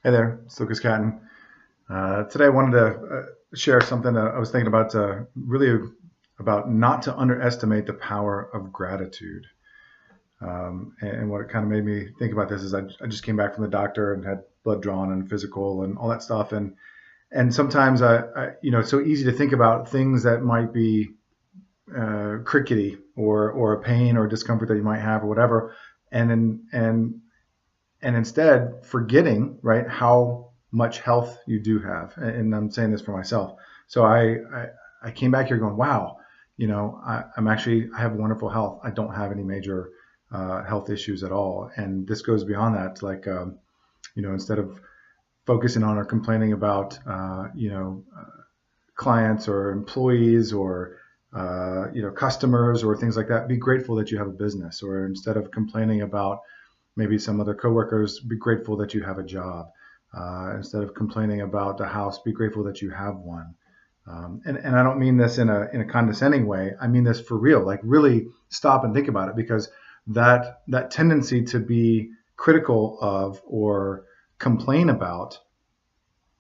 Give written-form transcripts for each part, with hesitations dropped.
Hey there, it's Lucas Catton. Today I wanted to share something that I was thinking about, really about not to underestimate the power of gratitude. And what it kind of made me think about this is I just came back from the doctor and had blood drawn and physical and all that stuff. And sometimes it's so easy to think about things that might be crickety or a pain or discomfort that you might have or whatever, and then and instead forgetting, right, how much health you do have. And I'm saying this for myself. So I came back here going, wow, I have wonderful health. I don't have any major health issues at all. And this goes beyond that. Like, instead of focusing on or complaining about, clients or employees or customers or things like that, be grateful that you have a business. Or instead of complaining about maybe some other coworkers, be grateful that you have a job. Instead of complaining about a house, be grateful that you have one. And I don't mean this in a condescending way. I mean this for real. Like, really stop and think about it, because that tendency to be critical of or complain about,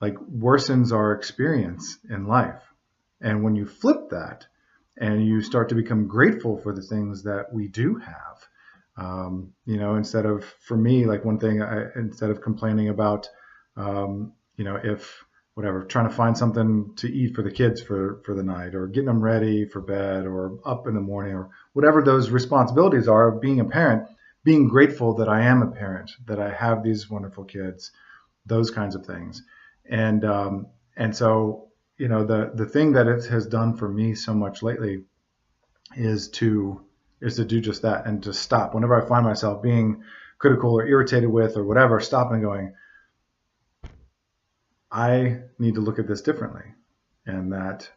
like, worsens our experience in life. And when you flip that and you start to become grateful for the things that we do have, instead of, for me, like, one thing, instead of complaining about, if whatever, trying to find something to eat for the kids for the night, or getting them ready for bed, or up in the morning, or whatever those responsibilities are of being a parent, being grateful that I am a parent, that I have these wonderful kids, those kinds of things. And so, the thing that it has done for me so much lately is to do just that, and to stop whenever I find myself being critical or irritated with or whatever, stop and going, I need to look at this differently. And that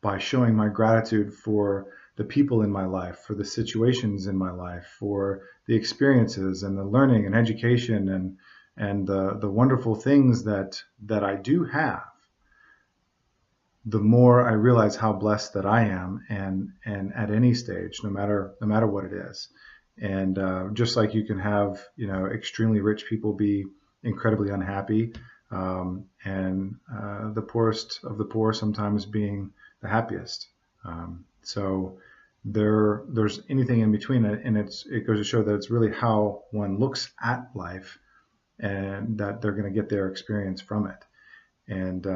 by showing my gratitude for the people in my life, for the situations in my life, for the experiences and the learning and education and the wonderful things that I do have, the more I realize how blessed that I am, and at any stage, no matter what it is. And just like you can have, extremely rich people be incredibly unhappy, and the poorest of the poor sometimes being the happiest. So there's anything in between, and it goes to show that it's really how one looks at life, and that they're going to get their experience from it. And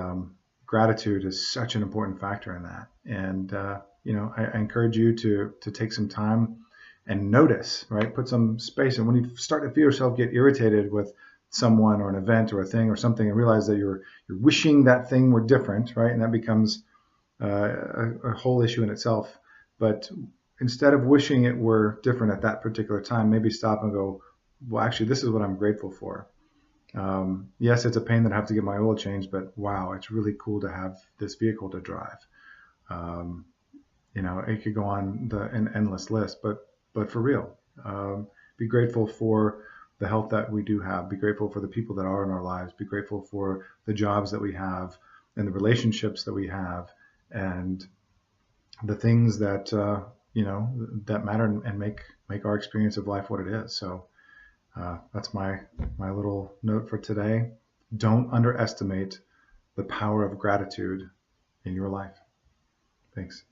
gratitude is such an important factor in that. And I encourage you to take some time and notice, right? Put some space. And when you start to feel yourself get irritated with someone or an event or a thing or something, and realize that you're wishing that thing were different, right? And that becomes a whole issue in itself. But instead of wishing it were different at that particular time, maybe stop and go, well, actually, this is what I'm grateful for. Yes, it's a pain that I have to get my oil changed, but wow, it's really cool to have this vehicle to drive. Um, it could go on an endless list, but for real, be grateful for the health that we do have. Be grateful for the people that are in our lives. Be grateful for the jobs that we have and the relationships that we have, and the things that that matter and make our experience of life what it is. So that's my little note for today. Don't underestimate the power of gratitude in your life. Thanks.